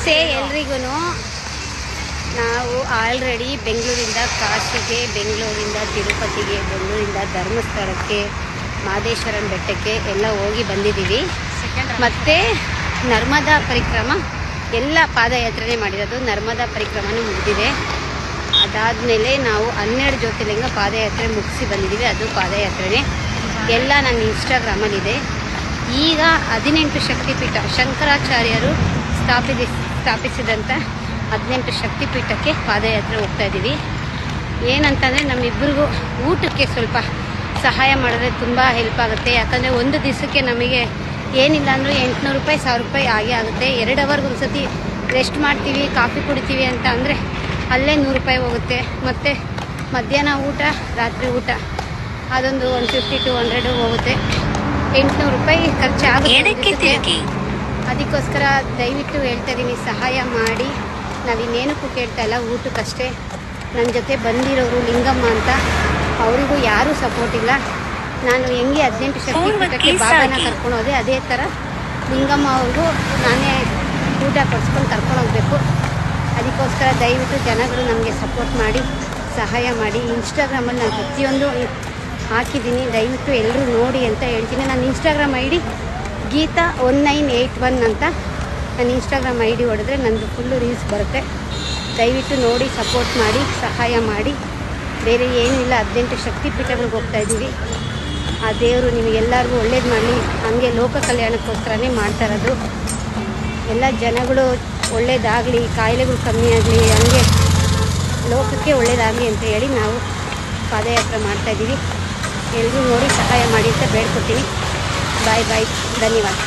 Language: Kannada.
ನಮಸ್ತೆ ಎಲ್ರಿಗೂ. ನಾವು ಆಲ್ರೆಡಿ ಬೆಂಗಳೂರಿಂದ ಕಾಶಿಗೆ, ಬೆಂಗಳೂರಿಂದ ತಿರುಪತಿಗೆ, ಬೆಂಗಳೂರಿಂದ ಧರ್ಮಸ್ಥಳಕ್ಕೆ, ಮಾದೇಶ್ವರನ ಬೆಟ್ಟಕ್ಕೆ ಎಲ್ಲ ಹೋಗಿ ಬಂದಿದ್ದೀವಿ. ಮತ್ತು ನರ್ಮದಾ ಪರಿಕ್ರಮ ಎಲ್ಲ ಪಾದಯಾತ್ರೆ ಮಾಡಿರೋದು. ನರ್ಮದಾ ಪರಿಕ್ರಮನೂ ಮುಗಿದಿದೆ. ಅದಾದಮೇಲೆ ನಾವು 12 ಜ್ಯೋತಿರ್ಲಿಂಗ ಪಾದಯಾತ್ರೆ ಮುಗಿಸಿ ಬಂದಿದ್ದೀವಿ. ಅದು ಪಾದಯಾತ್ರೆ ಎಲ್ಲ ನನ್ನ ಇನ್ಸ್ಟಾಗ್ರಾಮಲ್ಲಿದೆ. ಈಗ 18 ಶಕ್ತಿಪೀಠ ಶಂಕರಾಚಾರ್ಯರು ಸ್ಥಾಪಿಸಿದಂಥ 18 ಶಕ್ತಿಪೀಠಕ್ಕೆ ಪಾದಯಾತ್ರೆ ಹೋಗ್ತಾ ಇದ್ದೀವಿ. ಏನಂತಂದರೆ ನಮ್ಮಿಬ್ಬರಿಗೂ ಊಟಕ್ಕೆ ಸ್ವಲ್ಪ ಸಹಾಯ ಮಾಡಿದ್ರೆ ತುಂಬ ಹೆಲ್ಪ್ ಆಗುತ್ತೆ. ಯಾಕಂದರೆ ಒಂದು ದಿವಸಕ್ಕೆ ನಮಗೆ ಏನಿಲ್ಲ ಅಂದರೂ 800 ರೂಪಾಯಿ 1000 ರೂಪಾಯಿ ಆಗೇ ಆಗುತ್ತೆ. 2 ಅವರ್ಗೆ ಒಂದು ಸತಿ ರೆಸ್ಟ್ ಮಾಡ್ತೀವಿ, ಕಾಫಿ ಕುಡಿತೀವಿ ಅಂತ ಅಂದರೆ ಅಲ್ಲೇ 100 ರೂಪಾಯಿ ಹೋಗುತ್ತೆ. ಮತ್ತು ಮಧ್ಯಾಹ್ನ ಊಟ, ರಾತ್ರಿ ಊಟ ಅದೊಂದು 150 to 100 ಹೋಗುತ್ತೆ. 800 ರೂಪಾಯಿ ಖರ್ಚಾಗುತ್ತೆ. ಅದಕ್ಕೋಸ್ಕರ ದಯವಿಟ್ಟು ಹೇಳ್ತಾ ಇದ್ದೀನಿ, ಸಹಾಯ ಮಾಡಿ. ನಾವಿನ್ನೇನಕ್ಕೂ ಕೇಳ್ತಾ ಇಲ್ಲ, ಊಟಕ್ಕಷ್ಟೇ. ನನ್ನ ಜೊತೆ ಬಂದಿರೋರು ಲಿಂಗಮ್ಮ ಅಂತ, ಅವರಿಗೂ ಯಾರೂ ಸಪೋರ್ಟ್ ಇಲ್ಲ. ನಾನು ಹೆಂಗೆ 18 ಶಕ್ತಿಪೀಠಕ್ಕೆ ಬಾಬಾನ ಕರ್ಕೊಂಡು ಹೋದೆ, ಅದೇ ಥರ ಲಿಂಗಮ್ಮ ಅವ್ರಿಗೂ ನಾನೇ ಊಟ ಕೊಡಿಸ್ಕೊಂಡು ಕರ್ಕೊಂಡು ಹೋಗಬೇಕು. ಅದಕ್ಕೋಸ್ಕರ ದಯವಿಟ್ಟು ಜನಗಳು ನಮಗೆ ಸಪೋರ್ಟ್ ಮಾಡಿ, ಸಹಾಯ ಮಾಡಿ. ಇನ್ಸ್ಟಾಗ್ರಾಮಲ್ಲಿ ನಾನು ಪ್ರತಿಯೊಂದು ಹಾಕಿದ್ದೀನಿ, ದಯವಿಟ್ಟು ಎಲ್ಲರೂ ನೋಡಿ ಅಂತ ಹೇಳ್ತೀನಿ. ನನ್ನ ಇನ್ಸ್ಟಾಗ್ರಾಮ್ ಐ ಡಿ ಗೀತಾ 1981 ಅಂತ. ನನ್ನ ಇನ್ಸ್ಟಾಗ್ರಾಮ್ ಐ ಡಿ ಹೊಡೆದ್ರೆ ನನ್ನದು ಫುಲ್ಲು ರೀಲ್ಸ್ ಬರುತ್ತೆ. ದಯವಿಟ್ಟು ನೋಡಿ, ಸಪೋರ್ಟ್ ಮಾಡಿ, ಸಹಾಯ ಮಾಡಿ. ಬೇರೆ ಏನೂ ಇಲ್ಲ. 18 ಶಕ್ತಿಪೀಠಗಳಿಗೆ ಹೋಗ್ತಾಯಿದ್ದೀವಿ. ಆ ದೇವರು ನಿಮಗೆಲ್ಲರಿಗೂ ಒಳ್ಳೇದು ಮಾಡಲಿ. ಹಂಗೆ ಲೋಕ ಕಲ್ಯಾಣಕ್ಕೋಸ್ಕರನೇ ಮಾಡ್ತಾ ಇರೋದು. ಎಲ್ಲ ಜನಗಳು ಒಳ್ಳೇದಾಗಲಿ, ಕಾಯಿಲೆಗಳು ಕಮ್ಮಿ ಆಗಲಿ, ಹಂಗೆ ಲೋಕಕ್ಕೆ ಒಳ್ಳೇದಾಗಲಿ ಅಂತ ಹೇಳಿ ನಾವು ಪಾದಯಾತ್ರೆ ಮಾಡ್ತಾಯಿದ್ದೀವಿ. ಎಲ್ಲರೂ ನೋಡಿ ಸಹಾಯ ಮಾಡಿ ಅಂತ ಬೇಡ್ಕೊತೀನಿ. ಬಾಯ್ ಬಾಯ್, ಧನ್ಯವಾದ.